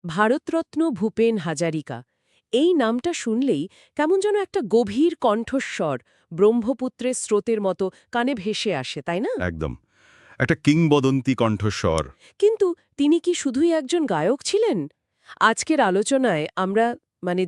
ভারতরত্ন ভূপেন হাজারিকা এই নামটা শুনলেই কেমন যেন একটা গভীর কণ্ঠস্বর ব্রহ্মপুত্রের স্রোতের মতো কানে ভেসে আসে, তাই না? একদম। একটা কিংবদন্তি কণ্ঠস্বর। কিন্তু তিনি কি শুধুই একজন গায়ক ছিলেন? আজকের আলোচনায় আমরা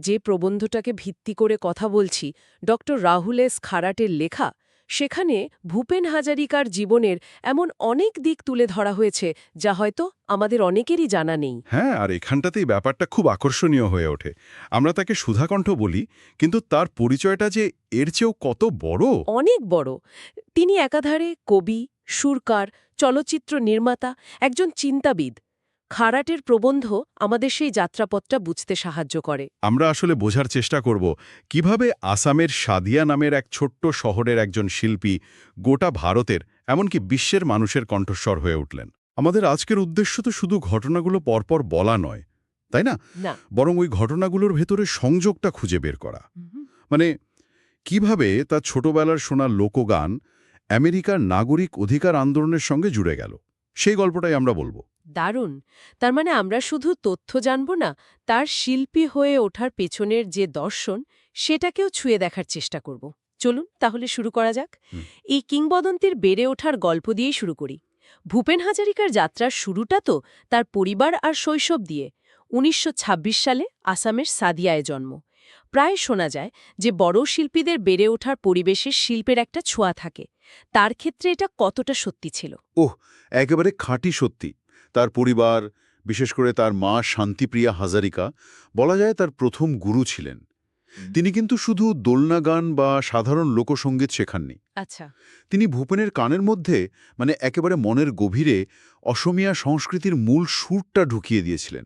যে প্রবন্ধটাকে ভিত্তি করে কথা বলছি, ডক্টর রাহুল এস খারাটের লেখা, সেখানে ভূপেন হাজারিকার জীবনের এমন অনেক দিক তুলে ধরা হয়েছে যা হয়তো আমাদের অনেকেরই জানা নেই। হ্যাঁ, আর এখানটাতেই ব্যাপারটা খুব আকর্ষণীয় হয়ে ওঠে। আমরা তাকে সুধাকণ্ঠ বলি, কিন্তু তার পরিচয়টা যে এর চেয়েও কত বড়। অনেক বড়। তিনি একাধারে কবি, সুরকার, চলচ্চিত্র নির্মাতা, একজন চিন্তাবিদ। খারাটের প্রবন্ধ আমাদের সেই যাত্রাপথটা বুঝতে সাহায্য করে। আমরা আসলে বোঝার চেষ্টা করব কিভাবে আসামের সাদিয়া নামের এক ছোট্ট শহরের একজন শিল্পী গোটা ভারতের, এমনকি বিশ্বের মানুষের কণ্ঠস্বর হয়ে উঠলেন। আমাদের আজকের উদ্দেশ্য তো শুধু ঘটনাগুলো পরপর বলা নয়, তাই না? না। বরং ওই ঘটনাগুলোর ভেতরে সংযোগটা খুঁজে বের করা। মানে কিভাবে তার ছোটবেলার শোনা লোকগান আমেরিকার নাগরিক অধিকার আন্দোলনের সঙ্গে জুড়ে গেল, সেই গল্পটাই আমরা বলবো। দারুণ। তার মানে আমরা শুধু তথ্য জানব না, তার শিল্পী হয়ে ওঠার পেছনের যে দর্শন, সেটাকেও ছুঁয়ে দেখার চেষ্টা করব। চলুন তাহলে শুরু করা যাক। হুম। এই কিংবদন্তির বেড়ে ওঠার গল্প দিয়েই শুরু করি। ভূপেন হাজারিকার যাত্রার শুরুটা তো তার পরিবার আর শৈশব দিয়ে। ১৯২৬ সালে আসামের সাদিয়ায় জন্ম। প্রায় শোনা যায় যে বড় শিল্পীদের বেড়ে ওঠার পরিবেশে শিল্পের একটা ছোঁয়া থাকে। তার ক্ষেত্রে এটা কতটা সত্যি ছিল? ওহ, একেবারে খাঁটি সত্যি। তার পরিবার, বিশেষ করে তার মা শান্তিপ্রিয়া হাজারিকা, বলা যায় তার প্রথম গুরু ছিলেন। তিনি কিন্তু শুধু দোলনা গান বা সাধারণ লোকসঙ্গীত শেখাননি। আচ্ছা। তিনি ভূপেনের কানের মধ্যে, একেবারে মনের গভীরে, অসমীয়া সংস্কৃতির মূল সুরটা ঢুকিয়ে দিয়েছিলেন।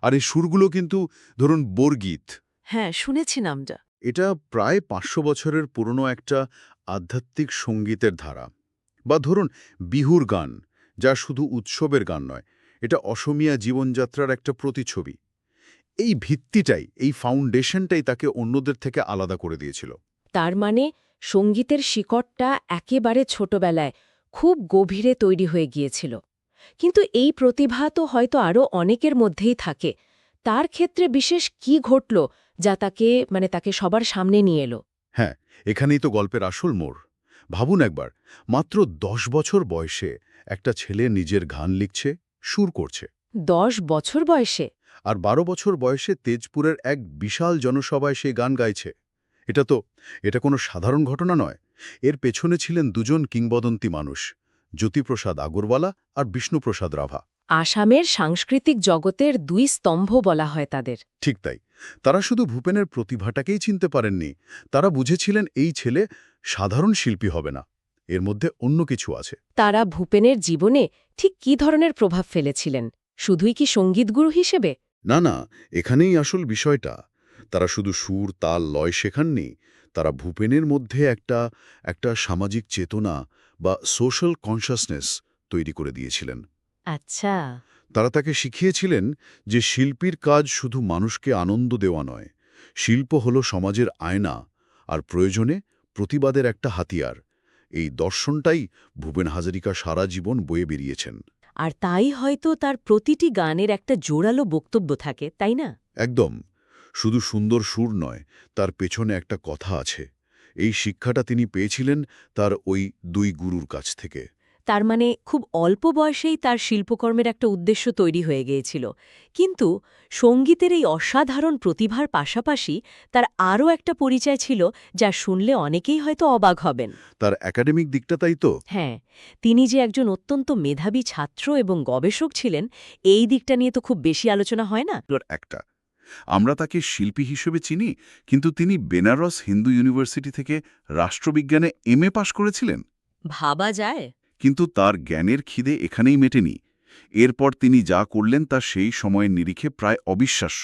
আর এই সুরগুলো কিন্তু, ধরুন, বোরগীত। হ্যাঁ, শুনেছি নামটা। এটা প্রায় ৫০০ বছরের পুরনো একটা আধ্যাত্মিক সঙ্গীতের ধারা। বা ধরুন বিহুর গান, যা শুধু উৎসবের গান নয়, এটা অসমীয়া জীবনযাত্রার একটা প্রতিছবি। এই ভিত্তিটাই, এই ফাউন্ডেশনটাই তাকে অন্যদের থেকে আলাদা করে দিয়েছিল। তার মানে সঙ্গীতের শিকড়টা একেবারে ছোটবেলায় খুব গভীরে তৈরি হয়ে গিয়েছিল। কিন্তু এই প্রতিভা তো হয়তো আরও অনেকের মধ্যেই থাকে। তার ক্ষেত্রে বিশেষ কি ঘটল যা তাকে সবার সামনে নিয়ে এলো? হ্যাঁ, এখানেই তো গল্পের আসল মোড়। ভাবুন একবার, মাত্র ১০ বছর বয়সে একটা ছেলে নিজের গান লিখছে, সুর করছে। ১০ বছর বয়সে? আর ১২ বছর বয়সে তেজপুরের এক বিশাল জনসভায় সে গান গাইছে। এটা কোনো সাধারণ ঘটনা নয়। এর পেছনে ছিলেন দুজন কিংবদন্তি মানুষ, জ্যোতিপ্রসাদ আগরওয়ালা আর বিষ্ণুপ্রসাদ রাভা। আসামের সাংস্কৃতিক জগতের দুই স্তম্ভ বলা হয় তাদের। ঠিক তাই। তারা শুধু ভূপেনের প্রতিভাটাকেই চিনতে পারেননি, তারা বুঝেছিলেন এই ছেলে সাধারণ শিল্পী হবে না, এর মধ্যে অন্য কিছু আছে। তারা ভূপেনের জীবনে ঠিক কী ধরনের প্রভাব ফেলেছিলেন? শুধুই কি সঙ্গীতগুরু হিসেবে? না, না, এখানেই আসল বিষয়টা। তারা শুধু সুর, তাল, লয় শেখাননি, তারা ভূপেনের মধ্যে একটা সামাজিক চেতনা বা সোশ্যাল কনসাসনেস তৈরি করে দিয়েছিলেন। আচ্ছা। তারা তাকে শিখিয়েছিলেন যে শিল্পীর কাজ শুধু মানুষকে আনন্দ দেওয়া নয়, শিল্প হল সমাজের আয়না, আর প্রয়োজনে প্রতিবাদের একটা হাতিয়ার। এই দর্শনটাই ভূপেন হাজারিকা সারা জীবন বয়ে বেরিয়েছেন। আর তাই হয়তো তার প্রতিটি গানের একটা জোরালো বক্তব্য থাকে, তাই না? একদম। শুধু সুন্দর সুর নয়, তার পেছনে একটা কথা আছে। এই শিক্ষাটা তিনি পেয়েছিলেন তার ওই দুই গুরুর কাছ থেকে। তার মানে খুব অল্প বয়সেই তার শিল্পকর্মের একটা উদ্দেশ্য তৈরি হয়ে গিয়েছিল। কিন্তু সঙ্গীতের এই অসাধারণ প্রতিভার পাশাপাশি তার আরও একটা পরিচয় ছিল যা শুনলে অনেকেই হয়তো অবাক হবেন। তার একাডেমিক দিকটা, তাই তো? হ্যাঁ, তিনি যে একজন অত্যন্ত মেধাবী ছাত্র এবং গবেষক ছিলেন, এই দিকটা নিয়ে তো খুব বেশি আলোচনা হয় না। একটা, আমরা তাকে শিল্পী হিসেবে চিনি, কিন্তু তিনি বেনারস হিন্দু ইউনিভার্সিটি থেকে রাষ্ট্রবিজ্ঞানে এমএ পাশ করেছিলেন। ভাবা যায়। কিন্তু তার জ্ঞানের খিদে এখানেই মেটেনি। এরপর তিনি যা করলেন তা সেই সময়ের নিরিখে প্রায় অবিশ্বাস্য।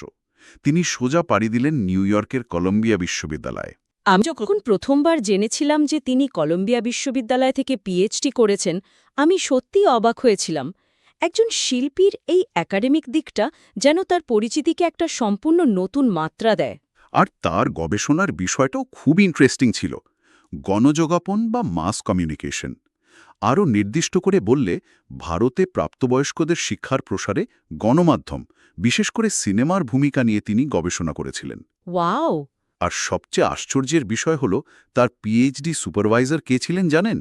তিনি সোজা পাড়ি দিলেন নিউ ইয়র্কের কলম্বিয়া বিশ্ববিদ্যালয়ে। আমি যখন প্রথমবার জেনেছিলাম যে তিনি কলম্বিয়া বিশ্ববিদ্যালয় থেকে পিএইচডি করেছেন, আমি সত্যিই অবাক হয়েছিলাম। একজন শিল্পীর এই একাডেমিক দিকটা যেন তার পরিচিতিকে একটা সম্পূর্ণ নতুন মাত্রা দেয়। আর তার গবেষণার বিষয়টাও খুব ইন্টারেস্টিং ছিল, গণযোগাপন বা মাস কমিউনিকেশন। আরও নির্দিষ্ট করে বললে ভারতে প্রাপ্তবয়স্কদের শিক্ষার প্রসারে গণমাধ্যম, বিশেষ করে সিনেমার ভূমিকা নিয়ে তিনি গবেষণা করেছিলেন। ওয়াও! আর সবচেয়ে আশ্চর্যের বিষয় হল তার পিএইচডি সুপারভাইজার কে ছিলেন জানেন?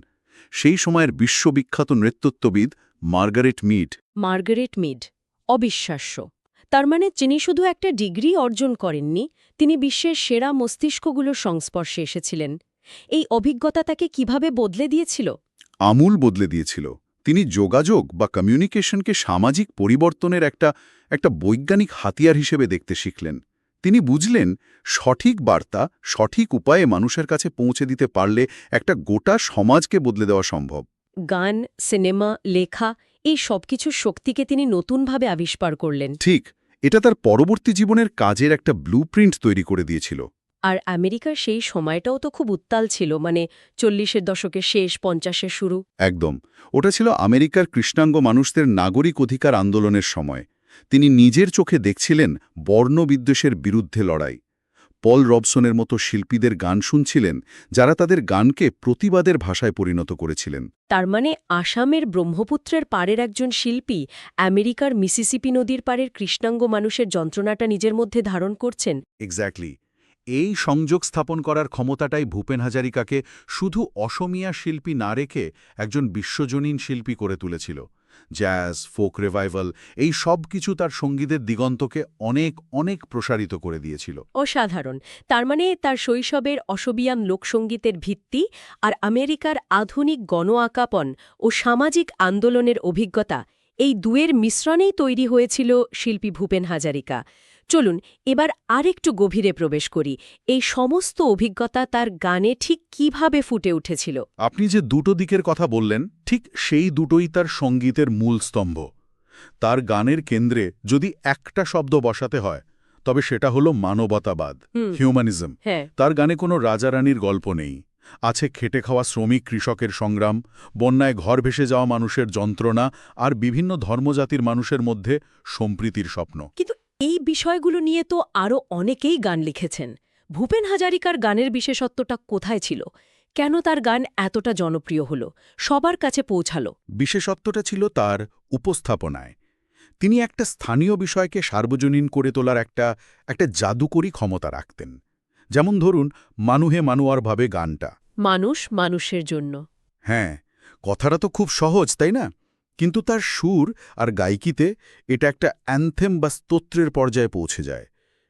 সেই সময়ের বিশ্ববিখ্যাত নৃতত্ত্ববিদ মার্গারেট মিড। Margaret mid. অবিশ্বাস্য। তার মানে যিনি শুধু একটা ডিগ্রি অর্জন করেননি, তিনি বিশ্বের সেরা মস্তিষ্কগুলোর সংস্পর্শে এসেছিলেন। এই অভিজ্ঞতা তাকে কিভাবে বদলে দিয়েছিল? আমূল বদলে দিয়েছিল। তিনি যোগাযোগ বা কমিউনিকেশনকে সামাজিক পরিবর্তনের একটা বৈজ্ঞানিক হাতিয়ার হিসেবে দেখতে শিখলেন। তিনি বুঝলেন সঠিক বার্তা সঠিক উপায়ে মানুষের কাছে পৌঁছে দিতে পারলে একটা গোটা সমাজকে বদলে দেওয়া সম্ভব। গান, সিনেমা, লেখা এই সবকিছুর শক্তিকে তিনি নতুনভাবে আবিষ্কার করলেন। ঠিক, এটা তার পরবর্তী জীবনের কাজের একটা ব্লুপ্রিন্ট তৈরি করে দিয়েছিল। আর আমেরিকার সেই সময়টাও তো খুব উত্তাল ছিল, মানে 40-এর দশকের শেষ, 50-এর শুরু। একদম, ওটা ছিল আমেরিকার কৃষ্ণাঙ্গ মানুষদের নাগরিক অধিকার আন্দোলনের সময়। তিনি নিজের চোখে দেখছিলেন বর্ণবিদ্বেষের বিরুদ্ধে লড়াই। পল রবসনের মতো শিল্পীদের গান শুনছিলেন, যারা তাদের গানকে প্রতিবাদের ভাষায় পরিণত করেছিলেন। তার মানে আসামের ব্রহ্মপুত্রের পাড়ের একজন শিল্পী আমেরিকার মিসিসিপি নদীর পাড়ের কৃষ্ণাঙ্গ মানুষের যন্ত্রণাটা নিজের মধ্যে ধারণ করছেন। এক্স্যাক্টলি। এই সংযোগ স্থাপন করার ক্ষমতাটাই ভূপেন হাজারিকাকে শুধু অসমীয়া শিল্পী না রেখে একজন বিশ্বজনীন শিল্পী করে তুলেছিল। জ্যাজ, ফোক রিভাইভাল, এই সব কিছু তার সঙ্গীতের দিগন্তকে অনেক অনেক প্রসারিত করে দিয়েছিল। অসাধারণ। তার মানে তার শৈশবের অসবিয়ান লোকসঙ্গীতের ভিত্তি আর আমেরিকার আধুনিক গণ আকাপন ও সামাজিক আন্দোলনের অভিজ্ঞতা, এই দুয়ের মিশ্রণেই তৈরি হয়েছিল শিল্পী ভূপেন হাজারিকা। চলুন এবার আরেকটু গভীরে প্রবেশ করি। এই সমস্ত অভিজ্ঞতা তার গানে ঠিক কিভাবে ফুটে উঠেছিল? আপনি যে দুটো দিকের কথা বললেন, ঠিক সেই দুটোই তার সঙ্গীতের মূল স্তম্ভ। তার গানের কেন্দ্রে যদি একটা শব্দ বসাতে হয়, তবে সেটা হলো মানবতাবাদ, হিউম্যানিজম। হ্যাঁ। তার গানে কোনো রাজারানীর গল্প নেই। আছে খেটে খাওয়া শ্রমিক কৃষকের সংগ্রাম, বন্যায় ঘর ভেসে যাওয়া মানুষের যন্ত্রণা, আর বিভিন্ন ধর্মজাতির মানুষের মধ্যে সম্প্রীতির স্বপ্ন। কিন্তু এই বিষয়গুলো নিয়ে তো আরও অনেকেই গান লিখেছেন। ভূপেন হাজারিকার গানের বিশেষত্বটা কোথায় ছিল? কেন তার গান এতটা জনপ্রিয় হল, সবার কাছে পৌঁছালো? বিশেষত্বটা ছিল তার উপস্থাপনায়। তিনি একটা স্থানীয় বিষয়কে সার্বজনীন করে তোলার একটা জাদুকরী ক্ষমতা রাখতেন। যেমন ধরুন মানুহে মানুয়ারভাবে গানটা। মানুষ মানুষের জন্য। হ্যাঁ, কথাটা তো খুব সহজ, তাই না? কিন্তু তার সুর আর গায়কিতে এটা একটা অ্যানথেম বা স্তোত্রের পর্যায়ে পৌঁছে যায়।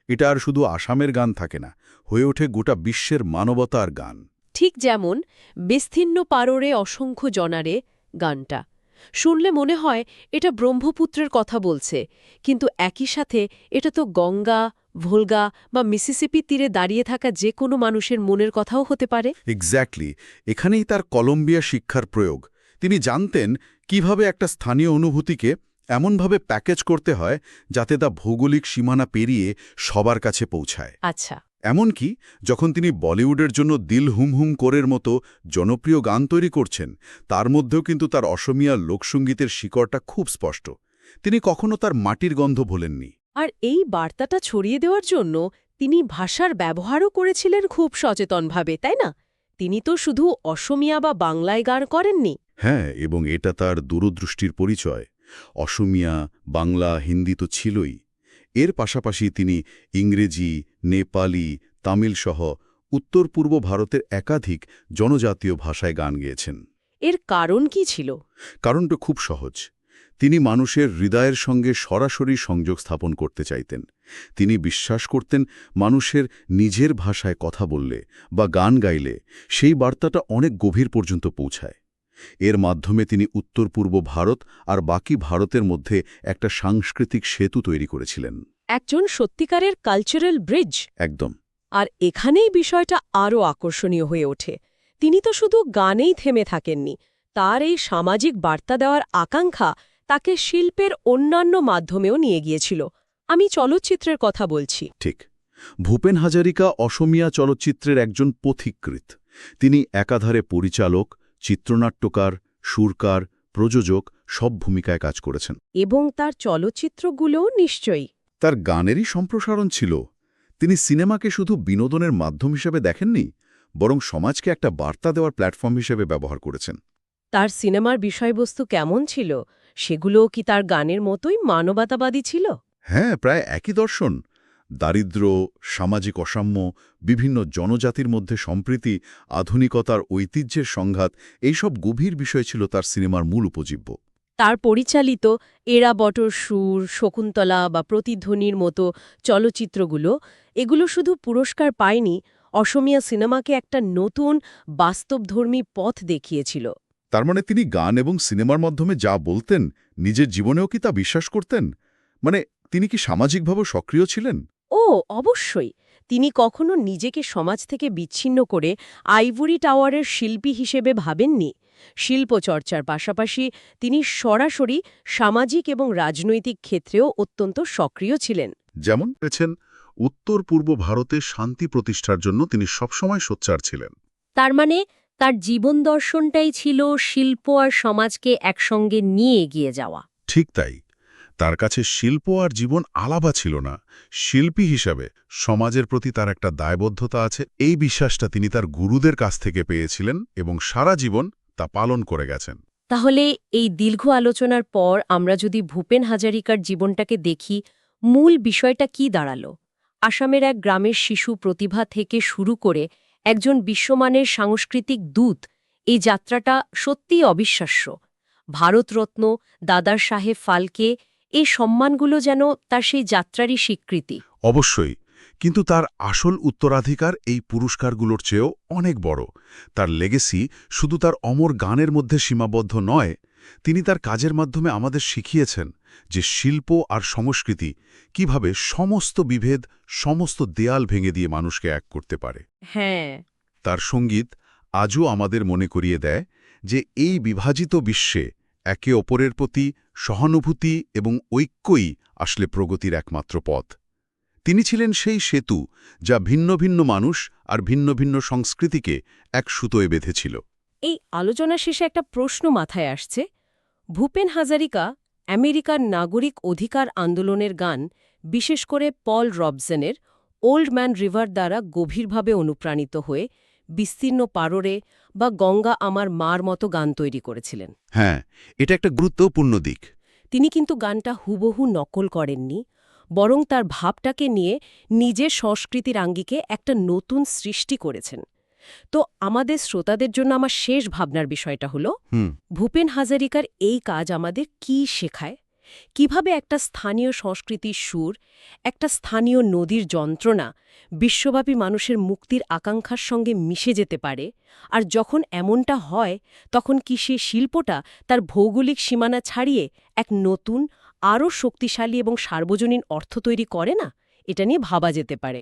এটা আর শুধু আসামের গান থাকে না, হয়ে ওঠে গোটা বিশ্বের মানবতার গান। ঠিক যেমন বিস্তীর্ণ পাররে অসংখ্য জনারে গানটা শুনলে মনে হয় এটা ব্রহ্মপুত্রের কথা বলছে, কিন্তু একই সাথে এটা তো গঙ্গা, ভোলগা বা মিসিসিপি তীরে দাঁড়িয়ে থাকা যে কোনো মানুষের মনের কথাও হতে পারে। এক্স্যাক্টলি, এখানেই তার কলম্বিয়া শিক্ষার প্রয়োগ। তিনি জানতেন কিভাবে একটা স্থানীয় অনুভূতিকে এমনভাবে প্যাকেজ করতে হয় যাতে তা ভৌগোলিক সীমানা পেরিয়ে সবার কাছে পৌঁছায়। আচ্ছা। এমনকি যখন তিনি বলিউডের জন্য দিল হুম হুম করের মতো জনপ্রিয় গান তৈরি করছেন, তার মধ্যেও কিন্তু তার অসমীয়া লোকসঙ্গীতের শিকড়টা খুব স্পষ্ট। তিনি কখনো তার মাটির গন্ধ ভোলেননি। আর এই বার্তাটা ছড়িয়ে দেওয়ার জন্য তিনি ভাষার ব্যবহারও করেছিলেন খুব সচেতনভাবে, তাই না? তিনি তো শুধু অসমীয়া বা বাংলায় গান করেননি। হ্যাঁ, এবং এটা তার দূরদৃষ্টির পরিচয়। অসমীয়া, বাংলা, হিন্দি তো ছিলই। এর পাশাপাশি তিনি ইংরেজি, নেপালি, তামিল সহ উত্তর পূর্ব ভারতের একাধিক জনজাতীয় ভাষায় গান গেয়েছেন। এর কারণ কি ছিল? কারণটা খুব সহজ। তিনি মানুষের হৃদয়ের সঙ্গে সরাসরি সংযোগ স্থাপন করতে চাইতেন। তিনি বিশ্বাস করতেন মানুষের নিজের ভাষায় কথা বললে বা গান গাইলে সেই বার্তাটা অনেক গভীর পর্যন্ত পৌঁছায়। এর মাধ্যমে তিনি উত্তর পূর্ব ভারত আর বাকি ভারতের মধ্যে একটা সাংস্কৃতিক সেতু তৈরি করেছিলেন। একজন সত্যিকারের কালচারাল ব্রিজ। একদম। আর এখানেই বিষয়টা আরও আকর্ষণীয় হয়ে ওঠে। তিনি তো শুধু গানেই থেমে থাকেননি, তার এই সামাজিক বার্তা দেওয়ার আকাঙ্ক্ষা তাকে শিল্পের অন্যান্য মাধ্যমেও নিয়ে গিয়েছিল। আমি চলচ্চিত্রের কথা বলছি। ঠিক। ভূপেন হাজারিকা অসমীয়া চলচ্চিত্রের একজন পথিকৃৎ। তিনি একাধারে পরিচালক, চিত্রনাট্যকার, সুরকার, প্রযোজক সব ভূমিকায় কাজ করেছেন। এবং তার চলচ্চিত্রগুলোও নিশ্চয়ই। তার গানেরই সম্প্রসারণ ছিল। তিনি সিনেমাকে শুধু বিনোদনের মাধ্যম হিসেবে দেখেননি, বরং সমাজকে একটা বার্তা দেওয়ার প্ল্যাটফর্ম হিসেবে ব্যবহার করেছেন। তার সিনেমার বিষয়বস্তু কেমন ছিল সেগুলোও কি তার গানের মতোই মানবতাবাদী ছিল? হ্যাঁ, প্রায় একই দর্শন। দারিদ্র্য, সামাজিক অসাম্য, বিভিন্ন জনজাতির মধ্যে সম্প্রীতি, আধুনিকতার ঐতিহ্যের সংঘাত, এইসব গভীর বিষয় ছিল তার সিনেমার মূল উপজীব্য। তার পরিচালিত এরা বটর সুর, শকুন্তলা বা প্রতিধ্বনির মতো চলচ্চিত্রগুলো এগুলো শুধু পুরস্কার পায়নি, অসমীয়া সিনেমাকে একটা নতুন বাস্তবধর্মী পথ দেখিয়েছিল। তার মানে তিনি গান এবং সিনেমার মাধ্যমে যা বলতেন, নিজের জীবনেও কি তা বিশ্বাস করতেন? মানে তিনি কি সামাজিকভাবে সক্রিয় ছিলেন? ও অবশ্যই, তিনি কখনো নিজেকে সমাজ থেকে বিচ্ছিন্ন করে আইভরি টাওয়ারের শিল্পী হিসেবে ভাবেননি। শিল্পচর্চার পাশাপাশি তিনি সরাসরি সামাজিক এবং রাজনৈতিক ক্ষেত্রেও অত্যন্ত সক্রিয় ছিলেন। যেমন পেয়েছেন, উত্তর পূর্ব ভারতে শান্তি প্রতিষ্ঠার জন্য তিনি সবসময় সোচ্চার ছিলেন। তার মানে তার জীবন দর্শনটাই ছিল শিল্প আর সমাজকে একসঙ্গে নিয়ে এগিয়ে যাওয়া। ঠিক তাই। তার কাছে শিল্প আর জীবন আলাদা ছিল না। শিল্পী হিসাবে সমাজের প্রতি তার একটা দায়বদ্ধতা আছে, এই বিশ্বাসটা তিনি তার গুরুদের কাছ থেকে পেয়েছিলেন এবং সারা জীবন তা পালন করে গেছেন। তাহলে এই দীর্ঘ আলোচনার পর আমরা যদি ভূপেন হাজারিকার জীবনটাকে দেখি, মূল বিষয়টা কি দাঁড়ালো? আসামের এক গ্রামের শিশু প্রতিভা থেকে শুরু করে একজন বিশ্বমানের সাংস্কৃতিক দূত, এই যাত্রাটা সত্যিই অবিশ্বাস্য। ভারতরত্ন, দাদার সাহেব ফালকে, এই সম্মানগুলো যেন তার সেই যাত্রারই স্বীকৃতি। অবশ্যই, কিন্তু তার আসল উত্তরাধিকার এই পুরস্কারগুলোর চেয়েও অনেক বড়। তার লেগেসি শুধু তার অমর গানের মধ্যে সীমাবদ্ধ নয়, তিনি তার কাজের মাধ্যমে আমাদের শিখিয়েছেন যে শিল্প আর সংস্কৃতি কিভাবে সমস্ত বিভেদ, সমস্ত দেয়াল ভেঙে দিয়ে মানুষকে এক করতে পারে। হ্যাঁ, তার সঙ্গীত আজও আমাদের মনে করিয়ে দেয় যে এই বিভাজিত বিশ্বে একে অপরের প্রতি সহানুভূতি এবং ঐক্যই আসলে প্রগতির একমাত্র পথ। তিনি ছিলেন সেই সেতু যা ভিন্ন ভিন্ন মানুষ আর ভিন্ন ভিন্ন সংস্কৃতিকে এক সুতোয় বেঁধেছিল। এই আলোচনা শেষে একটা প্রশ্ন মাথায় আসছে। ভূপেন হাজারিকা আমেরিকার নাগরিক অধিকার আন্দোলনের গান, বিশেষ করে পল রবসনের ওল্ড ম্যান রিভার দ্বারা গভীরভাবে অনুপ্রাণিত হয়ে বিস্তীর্ণ পারোরে বা গঙ্গা আমার মার মতো গান তৈরি করেছিলেন। হ্যাঁ, এটা একটা গুরুত্বপূর্ণ দিক। তিনি কিন্তু গানটা হুবহু নকল করেননি, বরং তার ভাবটাকে নিয়ে নিজের সংস্কৃতির আঙ্গিকে একটা নতুন সৃষ্টি করেছেন। তো আমাদের শ্রোতাদের জন্য আমার শেষ ভাবনার বিষয়টা হলো, ভূপেন হাজারিকার এই কাজ আমাদের কি শেখায়? কিভাবে একটা স্থানীয় সংস্কৃতির সুর, একটা স্থানীয় নদীর যন্ত্রণা বিশ্বব্যাপী মানুষের মুক্তির আকাঙ্ক্ষার সঙ্গে মিশে যেতে পারে? আর যখন এমনটা হয়, তখন কি সে শিল্পটা তার ভৌগোলিক সীমানা ছাড়িয়ে এক নতুন, আরও শক্তিশালী এবং সার্বজনীন অর্থ তৈরি করে না? এটা নিয়ে ভাবা যেতে পারে।